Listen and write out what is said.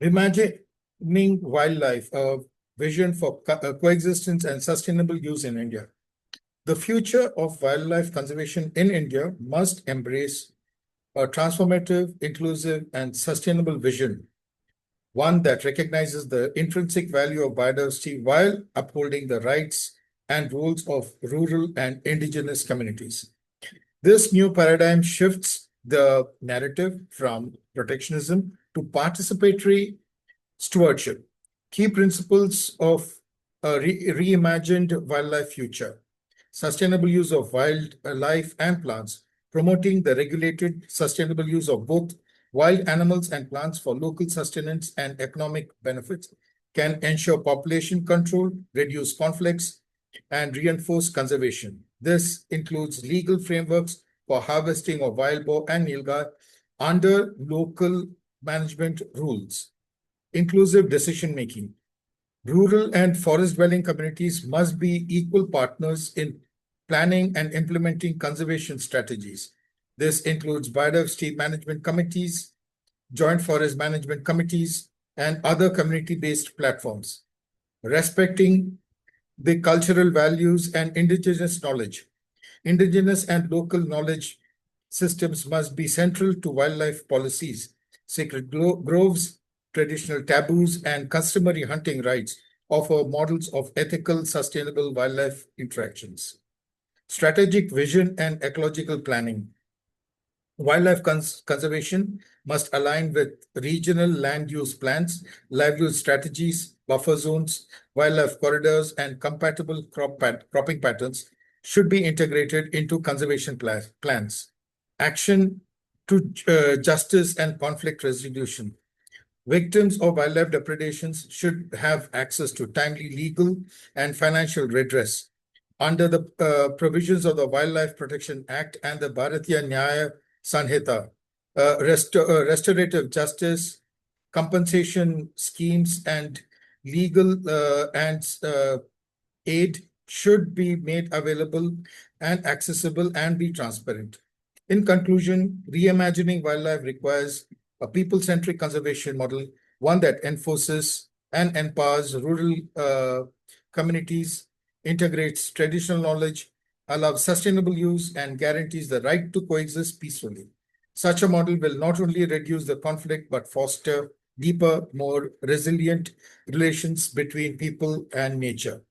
Reimagining wildlife, a vision for coexistence and sustainable use in India. The future of wildlife conservation in India must embrace a transformative, inclusive, and sustainable vision, one that recognizes the intrinsic value of biodiversity while upholding the rights and rules of rural and indigenous communities. This new paradigm shifts the narrative from protectionism to participatory stewardship. Key principles of a reimagined wildlife future: sustainable use of wildlife and plants, promoting the regulated sustainable use of both wild animals and plants for local sustenance and economic benefits, can ensure population control, reduce conflicts, and reinforce conservation. This includes legal frameworks for harvesting of wild boar and nilgai under local management rules. Inclusive decision making. Rural and forest dwelling communities must be equal partners in planning and implementing conservation strategies. This includes biodiversity management committees, joint forest management committees, and other community-based platforms. Respecting the cultural values and indigenous knowledge. Indigenous and local knowledge systems must be central to wildlife policies. Sacred groves, traditional taboos, and customary hunting rights offer models of ethical, sustainable wildlife interactions. Strategic vision and ecological planning. Wildlife conservation must align with regional land use plans, livelihood strategies, buffer zones, wildlife corridors, and compatible cropping patterns should be integrated into conservation plans. Action to justice and conflict resolution. Victims of wildlife depredations should have access to timely legal and financial redress. Under the provisions of the Wildlife Protection Act and the Bharatiya Nyaya Sanhita, restorative justice, compensation schemes, and legal and aid should be made available and accessible and be transparent. In conclusion, reimagining wildlife requires a people-centric conservation model, one that enforces and empowers rural communities, integrates traditional knowledge, allows sustainable use, and guarantees the right to coexist peacefully. Such a model will not only reduce the conflict, but foster deeper, more resilient relations between people and nature.